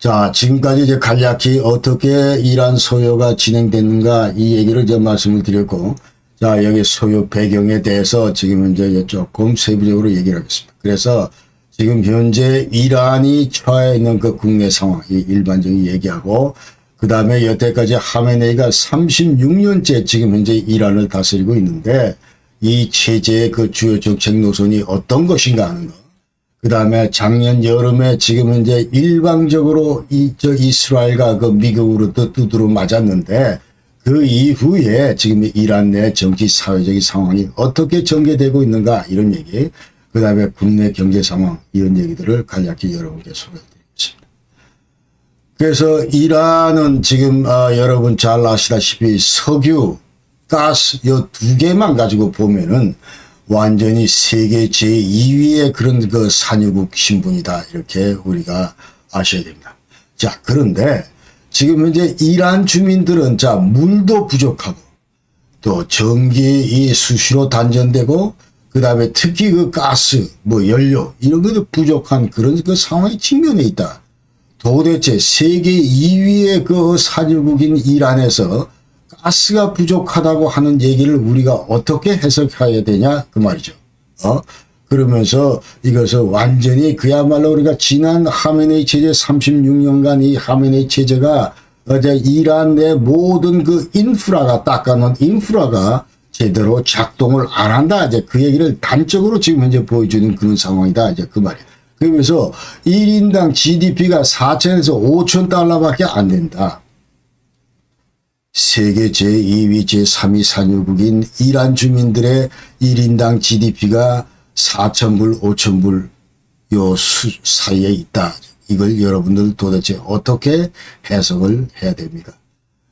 자, 지금까지 이제 간략히 어떻게 이란 소요가 진행됐는가 이 얘기를 좀 말씀을 드렸고, 자, 여기 소요 배경에 대해서 지금 이제 조금 세부적으로 얘기를 하겠습니다. 그래서 지금 현재 이란이 처해 있는 그 국내 상황, 이 일반적인 얘기하고, 그 다음에 여태까지 하메네이가 36년째 지금 현재 이란을 다스리고 있는데, 이 체제의 그 주요 정책 노선이 어떤 것인가 하는 거. 그 다음에 작년 여름에 지금 현재 일방적으로 이스라엘과 그 미국으로도 두드러 맞았는데 그 이후에 지금 이란 내 정치 사회적인 상황이 어떻게 전개되고 있는가 이런 얘기, 그 다음에 국내 경제 상황 이런 얘기들을 간략히 여러분께 소개해드리겠습니다. 그래서 이란은 지금 여러분 잘 아시다시피 석유, 가스 이 두 개만 가지고 보면은 완전히 세계 제2위의 그런 그 산유국 신분이다. 이렇게 우리가 아셔야 됩니다. 자, 그런데 지금 현재 이란 주민들은 자, 물도 부족하고 또 전기 이 수시로 단전되고 그 다음에 특히 그 가스, 뭐 연료 이런 것도 부족한 그런 그 상황에 직면해 있다. 도대체 세계 2위의 그 산유국인 이란에서 가스가 부족하다고 하는 얘기를 우리가 어떻게 해석해야 되냐 그 말이죠. 그러면서 이것을 완전히 그야말로 우리가 지난 하메네이 체제 36년간 이 하메네이 체제가 이란 내 모든 그 인프라가 닦아놓은 인프라가 제대로 작동을 안 한다. 이제 그 얘기를 단적으로 지금 현재 보여주는 그런 상황이다. 이제 그 말이에요. 그러면서 1인당 GDP가 4천에서 5천 달러밖에 안 된다. 세계 제2위, 제3위 산유국인 이란 주민들의 1인당 GDP가 4,000불, 5,000불 요 사이에 있다. 이걸 여러분들 도대체 어떻게 해석을 해야 됩니까?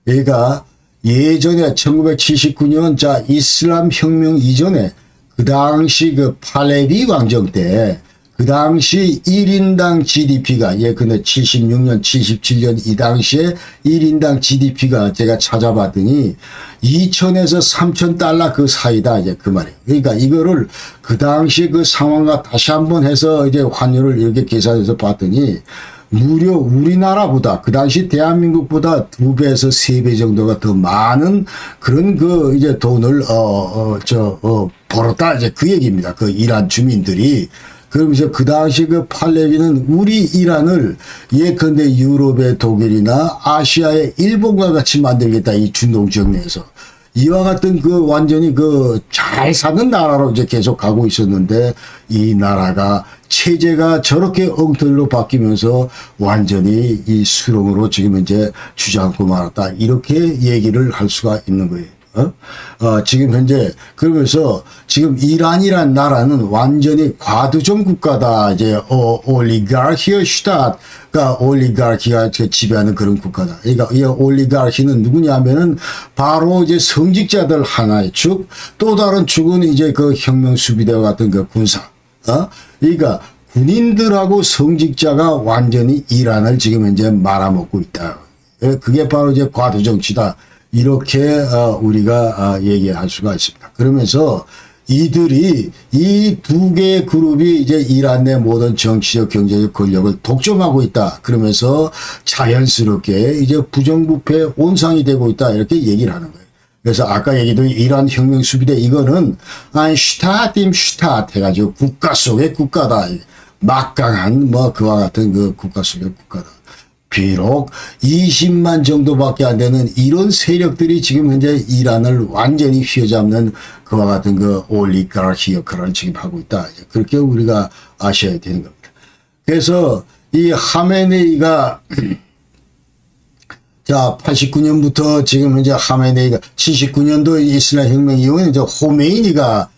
그러니까 예전에 1979년 자 이슬람 혁명 이전에 그 당시 그 팔레비 왕정 때 그 당시 1인당 GDP가 근데 76년, 77년 이 당시에 1인당 GDP가 제가 찾아봤더니 2천에서 3천 달러 그 사이다. 이제 그 말이에요. 그러니까 이거를 그 당시 그 상황과 다시 한번 해서 이제 환율을 이렇게 계산해서 봤더니 무려 우리나라보다 그 당시 대한민국보다 2배에서 3배 정도가 더 많은 그런 그 이제 돈을 벌었다. 이제 그 얘기입니다. 그 이란 주민들이. 그러면서 그 당시 그 팔레비는 우리 이란을 예컨대 유럽의 독일이나 아시아의 일본과 같이 만들겠다. 이 중동 지역 내에서. 이와 같은 그 완전히 그 잘 사는 나라로 이제 계속 가고 있었는데 이 나라가 체제가 저렇게 엉터리로 바뀌면서 완전히 이 수렁으로 지금 이제 주저앉고 말았다. 이렇게 얘기를 할 수가 있는 거예요. 지금 현재 그러면서 지금 이란이란 나라는 완전히 과두정 국가다. 이제 올리가르히어 슈타트가 올리가르히가 지배하는 그런 국가다. 그러니까 이 올리가르히는 누구냐면은 바로 이제 성직자들 하나의 축, 또 다른 축은 이제 그 혁명 수비대와 같은 그 군사. 그러니까 군인들하고 성직자가 완전히 이란을 지금 현재 말아먹고 있다. 그게 바로 이제 과두정치다. 이렇게 우리가 얘기할 수가 있습니다. 그러면서 이들이 이 두 개의 그룹이 이제 이란 내 모든 정치적 경제적 권력을 독점하고 있다. 그러면서 자연스럽게 이제 부정부패 온상이 되고 있다. 이렇게 얘기를 하는 거예요. 그래서 아까 얘기했던 이란 혁명 수비대 이거는 슈타팀 슈타트 해가지고 국가 속의 국가다. 막강한 뭐 그와 같은 그 국가 속의 국가다. 비록 20만 정도밖에 안 되는 이런 세력들이 지금 현재 이란을 완전히 휘어잡는 그와 같은 그 올리가르히 역할을 지금 하고 있다. 그렇게 우리가 아셔야 되는 겁니다. 그래서 이 하메네이가 자 89년부터 지금 현재 하메네이가 79년도 이슬람 혁명 이후에 이제 호메이니가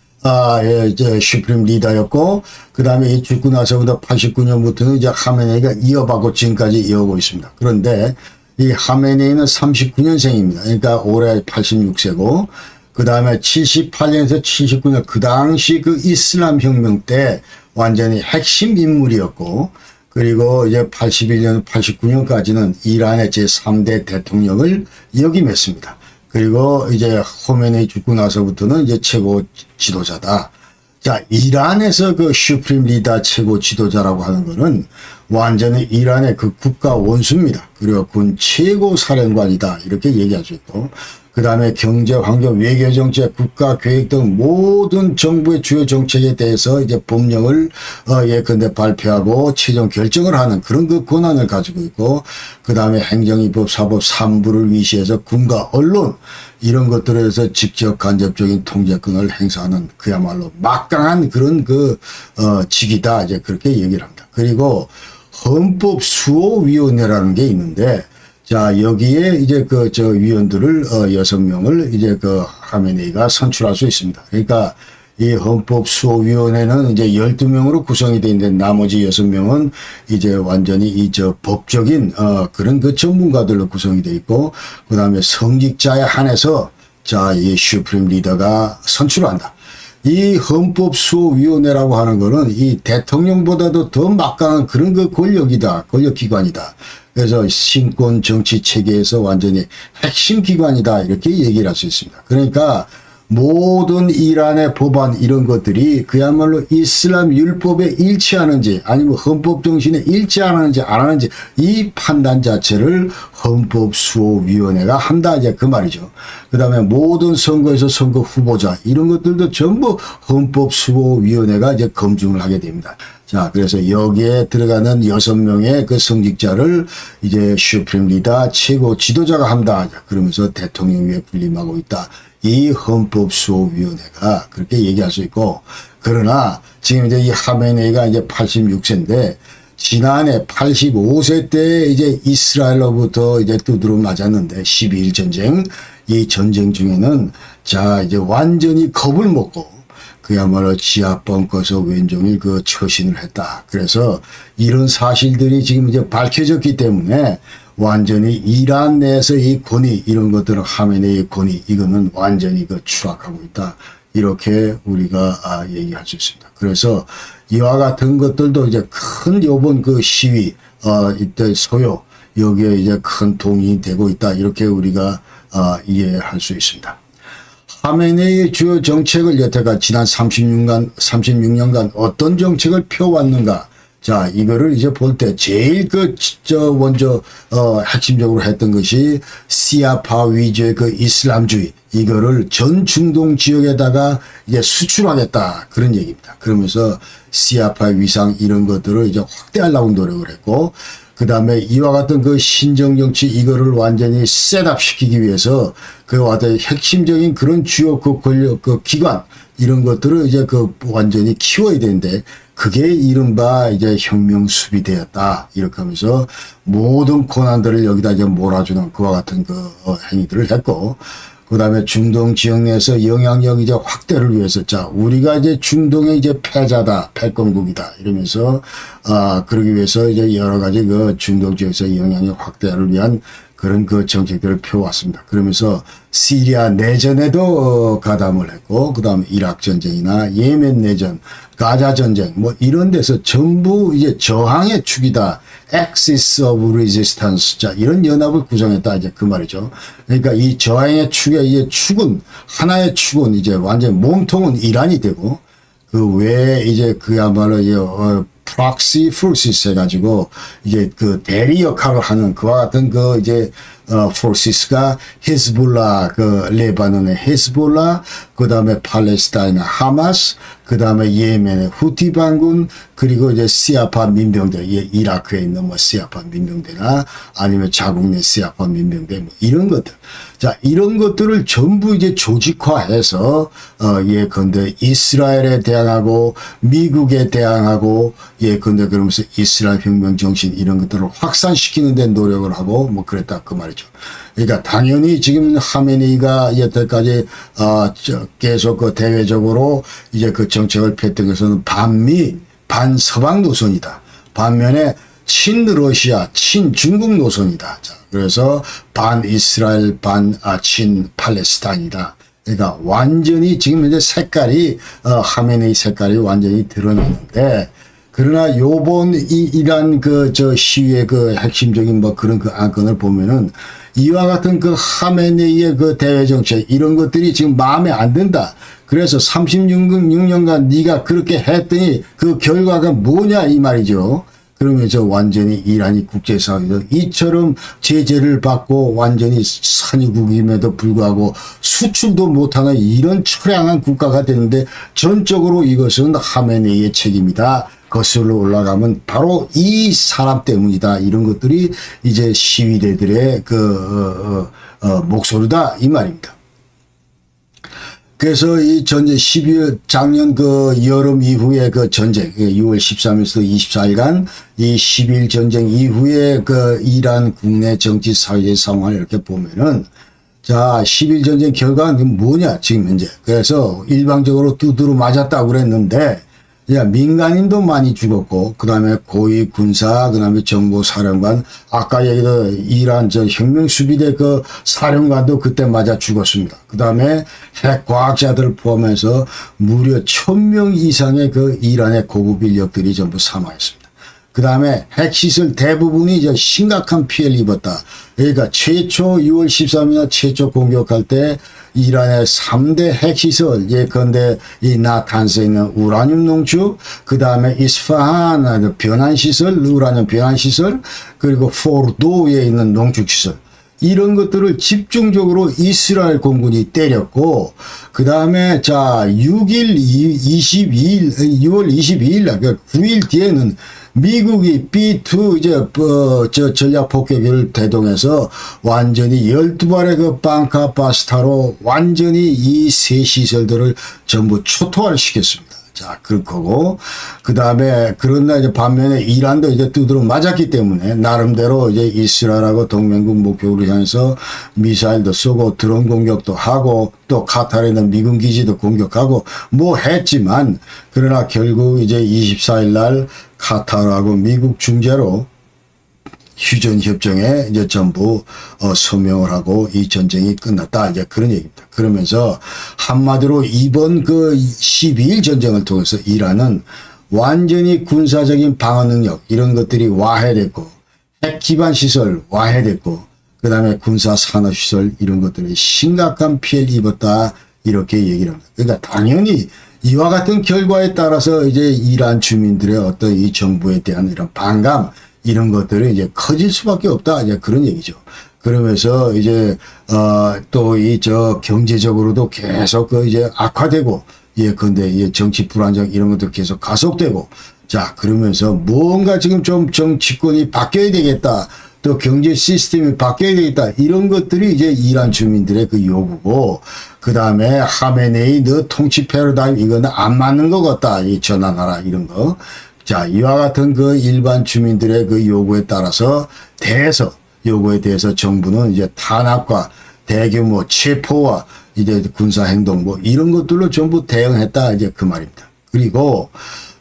이제 슈프림 리더였고, 그 다음에 이 죽고 나서부터 89년부터는 이제 하메네이가 이어받고 지금까지 이어오고 있습니다. 그런데 이 하메네이는 39년생입니다. 그러니까 올해 86세고, 그 다음에 78년에서 79년, 그 당시 그 이슬람 혁명 때 완전히 핵심 인물이었고, 그리고 이제 81년, 89년까지는 이란의 제3대 대통령을 역임했습니다. 그리고 이제 호메네이 죽고 나서부터는 이제 최고 지도자다. 자, 이란에서 그 슈프림 리더 최고 지도자라고 하는 거는 완전히 이란의 그 국가 원수입니다. 그리고 군 최고 사령관이다. 이렇게 얘기할 수 있고, 그 다음에 경제, 환경, 외교 정책, 국가 계획 등 모든 정부의 주요 정책에 대해서 이제 법령을 예컨대 발표하고 최종 결정을 하는 그런 그 권한을 가지고 있고, 그 다음에 행정입법, 사법, 삼부를 위시해서 군과 언론 이런 것들에서 직접 간접적인 통제권을 행사하는 그야말로 막강한 그런 직이다. 이제 그렇게 얘기를 합니다. 그리고 헌법수호위원회라는 게 있는데, 자, 여기에 이제 위원들을 6명을 이제 하메네이가 선출할 수 있습니다. 그러니까 이 헌법수호위원회는 이제 12명으로 구성이 되어 있는데, 나머지 6명은 이제 완전히 법적인 그런 전문가들로 구성이 되어 있고, 그 다음에 성직자에 한해서 자, 이 슈프림 리더가 선출을 한다. 이 헌법수호위원회라고 하는 거는 이 대통령보다도 더 막강한 그런 권력이다. 권력기관이다. 그래서 신권 정치 체계에서 완전히 핵심 기관이다. 이렇게 얘기를 할 수 있습니다. 그러니까 모든 이란의 법안 이런 것들이 그야말로 이슬람 율법에 일치하는지 아니면 헌법 정신에 일치하는지 안 하는지 이 판단 자체를 헌법수호위원회가 한다. 이제 그 말이죠. 그 다음에 모든 선거에서 선거 후보자 이런 것들도 전부 헌법수호위원회가 이제 검증을 하게 됩니다. 자, 그래서 여기에 들어가는 6명의 그 성직자를 이제 슈프림 리더 최고 지도자가 한다. 그러면서 대통령 위에 군림하고 있다. 이 헌법수호위원회가 그렇게 얘기할 수 있고, 그러나 지금 이제 이 하메네이가 이제 86세인데 지난해 85세 때 이제 이스라엘로부터 이제 두드러 맞았는데 12일 전쟁, 이 전쟁 중에는 자 이제 완전히 겁을 먹고 그야말로 지하 벙커에서 왼종일 처신을 했다. 그래서 이런 사실들이 지금 이제 밝혀졌기 때문에 완전히 이란 내에서 이 권위 이런 것들은 하메네이의 권위 이거는 완전히 추락하고 있다. 이렇게 우리가 얘기할 수 있습니다. 그래서 이와 같은 것들도 이제 큰 요번 시위 이때 소요 여기에 이제 큰 동의이 되고 있다. 이렇게 우리가 이해할 수 있습니다. 하메네이의 주요 정책을 여태까지 지난 36년간 어떤 정책을 펴왔는가? 자, 이거를 이제 볼 때 제일 먼저 핵심적으로 했던 것이 시아파 위주의 이슬람주의 이거를 전 중동 지역에다가 이제 수출하겠다 그런 얘기입니다. 그러면서 시아파 위상 이런 것들을 이제 확대하려고 노력을 했고, 그 다음에 이와 같은 신정정치 이거를 완전히 셋업시키기 위해서 완전히 핵심적인 그런 주요 권력 기관 이런 것들을 이제 완전히 키워야 되는데 그게 이른바 이제 혁명수비대였다. 이렇게 하면서 모든 권한들을 여기다 이제 몰아주는 그와 같은 행위들을 했고, 그 다음에 중동 지역 내에서 영향력 이제 확대를 위해서, 자, 우리가 이제 중동의 이제 패자다, 패권국이다, 이러면서, 그러기 위해서 이제 여러 가지 중동 지역에서 영향력 확대를 위한 그런 정책들을 펴왔습니다. 그러면서 시리아 내전에도 가담을 했고, 그 다음에 이라크 전쟁이나 예멘 내전, 가자 전쟁, 뭐 이런 데서 전부 이제 저항의 축이다. Axis of Resistance. 자, 이런 연합을 구성했다. 이제 그 말이죠. 그러니까 이 저항의 축의 이제 축은, 하나의 축은 이제 완전 몸통은 이란이 되고, 그 외에 이제 그야말로 프락시 포시스 해가지고 이제 대리 역할을 하는 그와 같은 이제 포시스가 히즈볼라 레바논의 히즈볼라, 그 다음에 팔레스타인 하마스, 그 다음에 예멘의 후티 반군, 그리고 이제 시아파 민병대, 이라크에 있는 시아파 민병대나 아니면 자국 내 시아파 민병대 이런 것들. 자, 이런 것들을 전부 이제 조직화해서 예컨대 이스라엘에 대항하고 미국에 대항하고 예컨대 그러면서 이스라엘 혁명 정신 이런 것들을 확산시키는 데 노력을 하고 그랬다 그 말이죠. 그러니까 당연히 지금 하메네이가 여태까지 계속 대외적으로 이제 정책을 폈던 것은 반미 반서방 노선이다. 반면에 친러시아 친중국 노선이다. 자, 그래서 반이스라엘 반친 팔레스타인이다. 그러니까 완전히 지금 현재 색깔이 하메네이 색깔이 완전히 드러나는데, 그러나 요번 이란 저 시위의 그 핵심적인 뭐 그런 그 안건을 보면은 이와 같은 그 하메네이의 그 대외 정책 이런 것들이 지금 마음에 안 든다. 그래서 36년간 네가 그렇게 했더니 그 결과가 뭐냐 이 말이죠. 그러면서 완전히 이란이 국제사회에서 이처럼 제재를 받고 완전히 산유국임에도 불구하고 수출도 못하는 이런 처량한 국가가 되는데 전적으로 이것은 하메네이의 책임이다. 거슬러 올라가면 바로 이 사람 때문이다. 이런 것들이 이제 시위대들의 목소리다 이 말입니다. 그래서 이 전쟁 12월 작년 그 여름 이후에 그 전쟁 6월 13일에서 24일간 이 12일 전쟁 이후에 그 이란 국내 정치 사회의 상황을 이렇게 보면은 자 12일 전쟁 결과는 뭐냐 지금 현재. 그래서 일방적으로 두드러 맞았다고 그랬는데 야, 민간인도 많이 죽었고, 그 다음에 고위 군사, 그 다음에 정보사령관, 아까 얘기했던 이란 혁명수비대 그 사령관도 그때 맞아 죽었습니다. 그 다음에 핵과학자들을 포함해서 무려 1000명 이상의 그 이란의 고급 인력들이 전부 사망했습니다. 그 다음에 핵시설 대부분이 이제 심각한 피해를 입었다. 그러니까 최초 6월 13일날 최초 공격할 때 이란의 3대 핵시설, 예컨대 이 나탄스에 있는 우라늄 농축, 그 다음에 이스파한 변환시설, 우라늄 변환시설, 그리고 포르도에 있는 농축시설. 이런 것들을 집중적으로 이스라엘 공군이 때렸고, 그 다음에 자, 6월 22일 날, 9일 뒤에는 미국이 B2 이제 전략 폭격기를 대동해서 완전히 12발의 그 방카바스타로 완전히 이 세 시설들을 전부 초토화를 시켰습니다. 자, 그럴 거고, 그 다음에, 그런다 이제 반면에 이란도 이제 두드러 맞았기 때문에, 나름대로 이제 이스라엘하고 동맹국 목표를 향해서 미사일도 쏘고, 드론 공격도 하고, 또 카타르에 있는 미군 기지도 공격하고, 뭐 했지만, 그러나 결국 이제 24일 날 카타르하고 미국 중재로 휴전 협정에 이제 전부 서명을 하고 이 전쟁이 끝났다. 이제 그런 얘기입니다. 그러면서 한마디로 이번 그 12일 전쟁을 통해서 이란은 완전히 군사적인 방어 능력 이런 것들이 와해됐고 핵 기반 시설 와해됐고 그다음에 군사 산업 시설 이런 것들이 심각한 피해를 입었다. 이렇게 얘기를 합니다. 그러니까 당연히 이와 같은 결과에 따라서 이제 이란 주민들의 어떤 이 정부에 대한 이런 반감 이런 것들은 이제 커질 수밖에 없다. 이제 그런 얘기죠. 그러면서 이제, 또 경제적으로도 계속 이제 악화되고, 근데 정치 불안정 이런 것도 계속 가속되고, 자, 그러면서 뭔가 지금 좀 정치권이 바뀌어야 되겠다. 또 경제 시스템이 바뀌어야 되겠다. 이런 것들이 이제 이란 주민들의 그 요구고, 그 다음에 하메네이 너 통치 패러다임 이거는 안 맞는 것 같다. 이 전환하라 이런 거. 자, 이와 같은 그 일반 주민들의 그 요구에 따라서 요구에 대해서 정부는 이제 탄압과 대규모 체포와 이제 군사행동 뭐 이런 것들로 전부 대응했다. 이제 그 말입니다. 그리고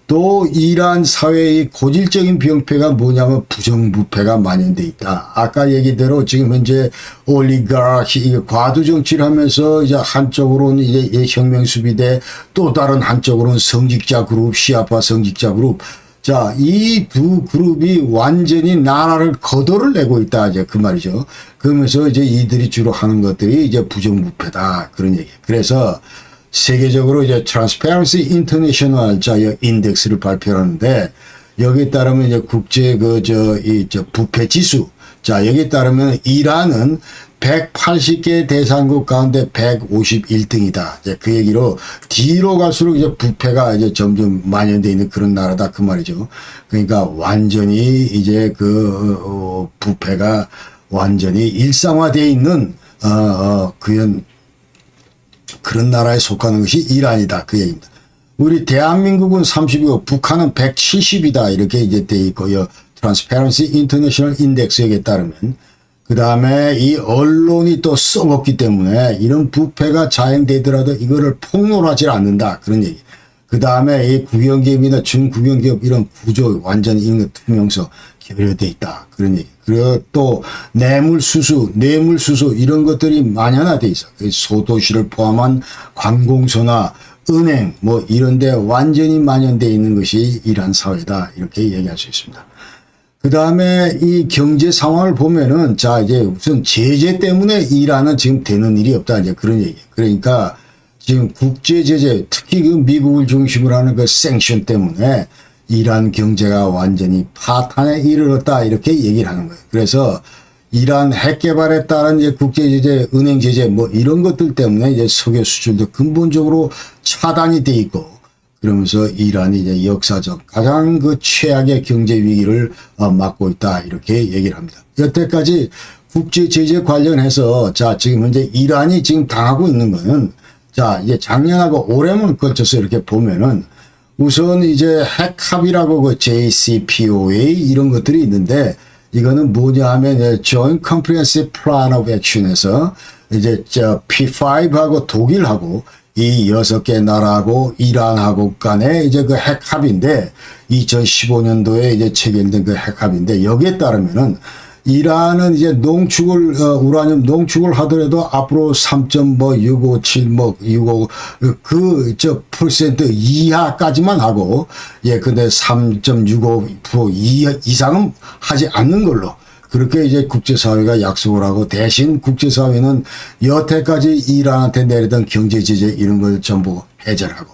또 이란 사회의 고질적인 병폐가 뭐냐면 부정부패가 만연돼 있다. 아까 얘기대로 지금 현재 올리가르키 과도 정치를 하면서 이제 한쪽으로는 이제 혁명수비대 또 다른 한쪽으로는 성직자 그룹 시아파 성직자 그룹. 자, 이 두 그룹이 완전히 나라를 거덜을 내고 있다. 이제 그 말이죠. 그러면서 이제 이들이 주로 하는 것들이 이제 부정부패다. 그런 얘기. 그래서 세계적으로 이제 Transparency International 인덱스를 발표하는데 여기에 따르면 이제 국제 부패 지수. 자, 여기에 따르면 이란은 180개 대상국 가운데 151등이다. 이제 그 얘기로 뒤로 갈수록 이제 부패가 이제 점점 만연되어 있는 그런 나라다. 그 말이죠. 그러니까 완전히 이제 부패가 완전히 일상화되어 있는, 그런 나라에 속하는 것이 이란이다. 그 얘기입니다. 우리 대한민국은 30이고 북한은 170이다. 이렇게 이제 돼 있고요. Transparency International 인덱스에 따르면. 그 다음에 이 언론이 또 썩었기 때문에 이런 부패가 자행되더라도 이거를 폭로하지 않는다. 그런 얘기. 그 다음에 이 국영기업이나 중국영기업 이런 구조 완전히 이런 거 투명성 결여돼 있다. 그런 얘기. 그리고 또 뇌물수수 이런 것들이 만연화돼 있어. 소도시를 포함한 관공서나 은행 뭐 이런데 완전히 만연되어 있는 것이 이란 사회다 이렇게 얘기할 수 있습니다. 그 다음에 이 경제 상황을 보면은 자 이제 우선 제재 때문에 이란은 지금 되는 일이 없다 이제 그런 얘기. 그러니까 지금 국제 제재 특히 그 미국을 중심으로 하는 그 생션 때문에 이란 경제가 완전히 파탄에 이르렀다 이렇게 얘기를 하는 거예요. 그래서 이란 핵 개발에 따른 이제 국제 제재, 은행 제재 뭐 이런 것들 때문에 이제 석유 수출도 근본적으로 차단이 돼 있고 그러면서 이란이 이제 역사적 가장 그 최악의 경제 위기를 맞고 있다 이렇게 얘기를 합니다. 여태까지 국제 제재 관련해서 자 지금 현재 이란이 지금 당하고 있는 거는 자 이제 작년하고 올해만 걸쳐서 이렇게 보면은 우선 이제 핵 합의라고 그 JCPOA 이런 것들이 있는데 이거는 뭐냐 하면 Joint Comprehensive Plan of Action에서 이제 저 P5하고 독일하고 이 6개 나라하고 이란하고 간에 이제 그 핵 합의인데 2015년도에 이제 체결된 그 핵 합의인데 여기에 따르면은 이란은 이제 농축을 우라늄 농축을 하더라도 앞으로 3.657 뭐 65 그저 퍼센트 이하까지만 하고 예 근데 3.65% 이상은 하지 않는 걸로 그렇게 이제 국제사회가 약속을 하고 대신 국제사회는 여태까지 이란한테 내리던 경제 제재 이런 걸 전부 해제하고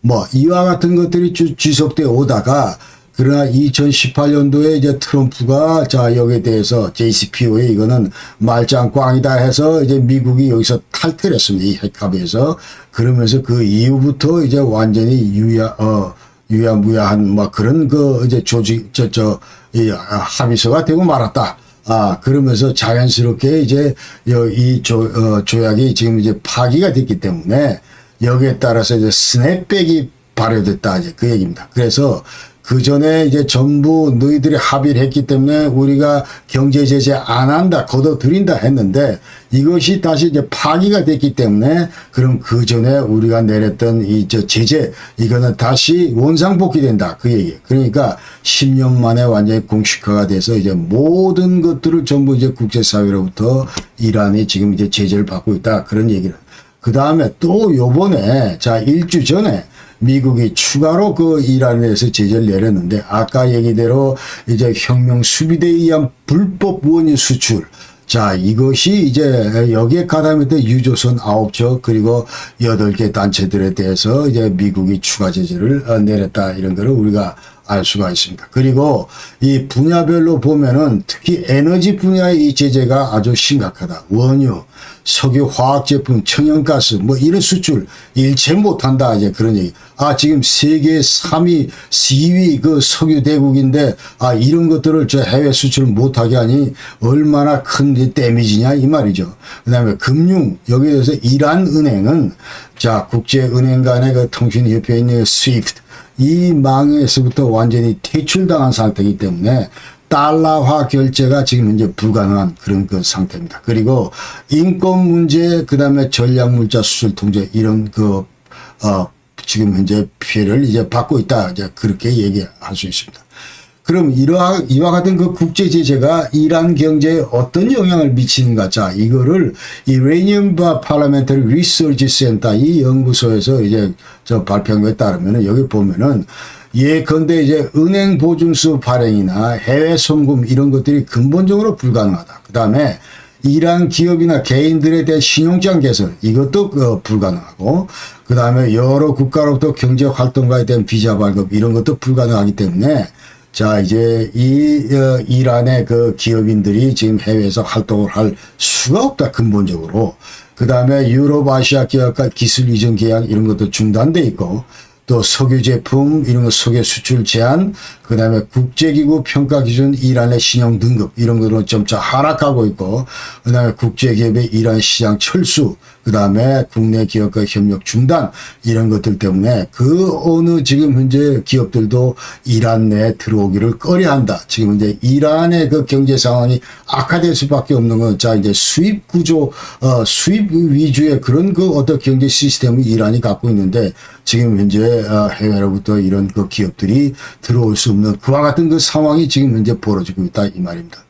뭐 이와 같은 것들이 지속되어 오다가 그러나 2018년도에 이제 트럼프가 자 여기에 대해서 JCPOA 이거는 말짱 꽝이다 해서 이제 미국이 여기서 탈퇴를 했습니다. 이 핵합의에서. 그러면서 그 이후부터 이제 완전히 유야무야한 뭐 그런 그 이제 조직 이 합의서가 되고 말았다. 그러면서 자연스럽게 이제 이 조약이 지금 이제 파기가 됐기 때문에 여기에 따라서 이제 스냅백이 발효됐다. 이제 그 얘기입니다. 그래서 그 전에 이제 전부 너희들이 합의를 했기 때문에 우리가 경제 제재 안 한다, 걷어들인다 했는데 이것이 다시 이제 파기가 됐기 때문에 그럼 그 전에 우리가 내렸던 이 제재 이거는 다시 원상복귀된다 그 얘기. 그러니까 10년 만에 완전히 공식화가 돼서 이제 모든 것들을 전부 이제 국제사회로부터 이란이 지금 이제 제재를 받고 있다 그런 얘기를. 그 다음에 또 요번에 자 일주 전에 미국이 추가로 그 이란에 대해서 제재를 내렸는데 아까 얘기대로 이제 혁명 수비대에 의한 불법 원유 수출 자 이것이 이제 여기에 가담했던 유조선 9척 그리고 8개 단체들에 대해서 이제 미국이 추가 제재를 내렸다 이런 거를 우리가 알 수가 있습니다. 그리고 이 분야별로 보면은 특히 에너지 분야의 이 제재가 아주 심각하다. 원유, 석유, 화학제품, 천연가스 뭐 이런 수출 일체 못한다 이제 그런 얘기. 지금 세계 3위, 4위 그 석유 대국인데 이런 것들을 저 해외 수출 못하게 하니 얼마나 큰 데미지냐 이 말이죠. 그다음에 금융 여기에 대해서 이란 은행은 자 국제은행 간의 그 통신협회에 있는 스위프트 이 망에서부터 완전히 퇴출당한 상태이기 때문에 달러화 결제가 지금 현재 불가능한 그런 그 상태입니다. 그리고 인권 문제, 그 다음에 전략물자 수출 통제 이런 지금 현재 피해를 이제 받고 있다. 이제 그렇게 얘기할 수 있습니다. 그럼 이와 같은 그 국제 제재가 이란 경제에 어떤 영향을 미치는가? 자, 이거를 Iranian Parliamentary Research Center 이 연구소에서 이제 발표한 거에 따르면은 여기 보면은 예컨대 이제 은행 보증수 발행이나 해외 송금 이런 것들이 근본적으로 불가능하다. 그 다음에 이란 기업이나 개인들에 대한 신용장 개선 이것도 불가능하고 그 다음에 여러 국가로부터 경제 활동가에 대한 비자 발급 이런 것도 불가능하기 때문에 자, 이제 이란의 그 기업인들이 지금 해외에서 활동을 할 수가 없다, 근본적으로. 그 다음에 유럽, 아시아 기업과 기술 이전 계약 이런 것도 중단돼 있고, 또 석유 제품, 이런 거 석유 수출 제한, 그 다음에 국제기구 평가 기준 이란의 신용 등급, 이런 것으로 점차 하락하고 있고, 그 다음에 국제기업의 이란 시장 철수, 그 다음에 국내 기업과 협력 중단, 이런 것들 때문에 그 어느 지금 현재 기업들도 이란 내에 들어오기를 꺼려 한다. 지금 현재 이란의 그 경제 상황이 악화될 수밖에 없는 건, 자, 이제 수입 구조, 수입 위주의 그런 그 어떤 경제 시스템을 이란이 갖고 있는데, 지금 현재 해외로부터 이런 그 기업들이 들어올 수 없는 그와 같은 그 상황이 지금 현재 벌어지고 있다 이 말입니다.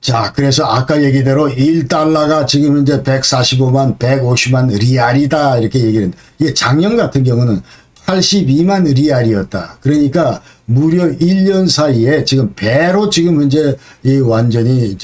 자, 그래서 아까 얘기대로 1달러가 지금 이제 145만, 150만 리알이다. 이렇게 얘기를 했는데, 이게 작년 같은 경우는 82만 리알이었다. 그러니까 무려 1년 사이에 지금 배로 지금 이제 이 완전히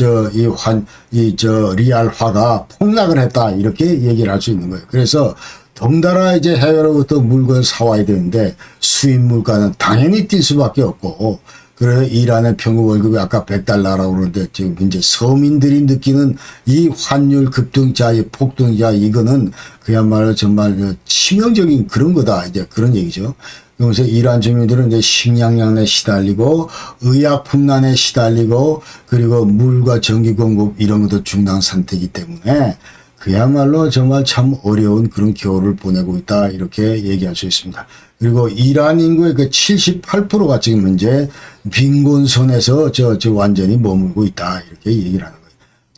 리알화가 폭락을 했다. 이렇게 얘기를 할 수 있는 거예요. 그래서 덩달아 이제 해외로부터 물건을 사와야 되는데 수입 물가는 당연히 뛸 수밖에 없고, 그래서 이란의 평균 월급이 아까 100달러라고 그러는데 지금 이제 서민들이 느끼는 이 환율 급등자, 이 폭등자, 이거는 그야말로 정말 치명적인 그런 거다. 이제 그런 얘기죠. 그러면서 이란 주민들은 이제 식량난에 시달리고 의약품난에 시달리고 그리고 물과 전기 공급 이런 것도 중단 상태이기 때문에 그야말로 정말 참 어려운 그런 겨울을 보내고 있다. 이렇게 얘기할 수 있습니다. 그리고 이란 인구의 그 78%가 지금 현재 빈곤선에서 완전히 머물고 있다. 이렇게 얘기를 하는 거예요.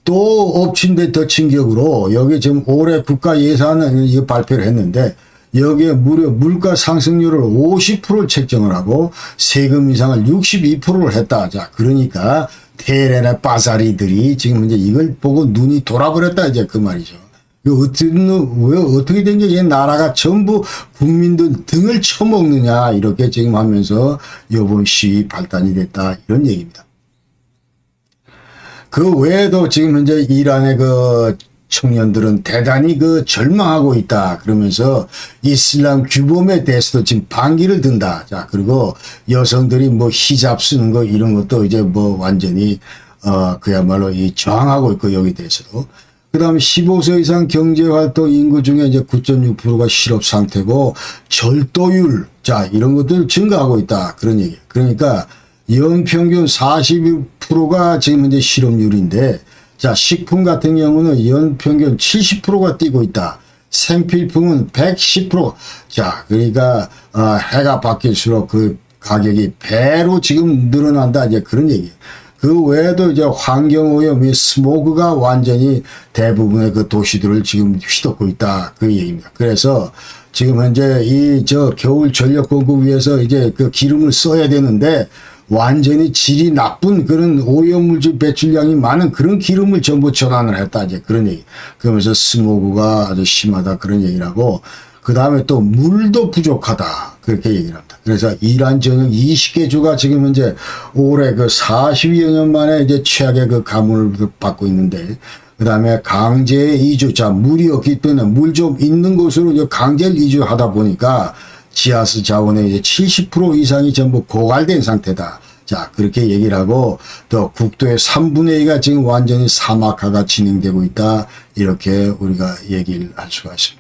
또 엎친 데 덮친 격으로 여기 지금 올해 국가 예산을 이거 발표를 했는데 여기에 무려 물가 상승률을 50%를 책정을 하고 세금 인상을 62%를 했다. 자, 그러니까 테헤란의 빠사리들이 지금 이제 이걸 보고 눈이 돌아버렸다. 이제 그 말이죠. 어떻게 된 게 이 나라가 전부 국민들 등을 쳐먹느냐 이렇게 지금 하면서 이번 시위 발단이 됐다 이런 얘기입니다. 그 외에도 지금 현재 이란의 그 청년들은 대단히 그 절망하고 있다 그러면서 이슬람 규범에 대해서도 지금 반기를 든다. 자, 그리고 여성들이 뭐 히잡 쓰는 거 이런 것도 이제 뭐 완전히 그야말로 이 저항하고 있고 여기 대해서도. 그 다음에 15세 이상 경제활동 인구 중에 이제 9.6%가 실업 상태고, 절도율, 자, 이런 것들 증가하고 있다. 그런 얘기예요. 그러니까, 연평균 42%가 지금 현재 실업률인데, 자, 식품 같은 경우는 연평균 70%가 뛰고 있다. 생필품은 110%. 자, 그러니까, 해가 바뀔수록 그 가격이 배로 지금 늘어난다. 이제 그런 얘기예요. 그 외에도 이제 환경오염, 스모그가 완전히 대부분의 그 도시들을 지금 휘덮고 있다. 그 얘기입니다. 그래서 지금 현재 겨울 전력 공급 위해서 이제 그 기름을 써야 되는데 완전히 질이 나쁜 그런 오염물질 배출량이 많은 그런 기름을 전부 전환을 했다. 이제 그런 얘기. 그러면서 스모그가 아주 심하다. 그런 얘기를 하고, 그 다음에 또 물도 부족하다. 그렇게 얘기를 합니다. 그래서 이란 전역 20개 주가 지금 현재 올해 그 40여 년 만에 이제 최악의 그 가뭄을 받고 있는데, 그 다음에 강제 이주, 자, 물이 없기 때문에 물 좀 있는 곳으로 이제 강제 이주하다 보니까 지하수 자원의 이제 70% 이상이 전부 고갈된 상태다. 자, 그렇게 얘기를 하고, 또 국토의 3분의 2가 지금 완전히 사막화가 진행되고 있다. 이렇게 우리가 얘기를 할 수가 있습니다.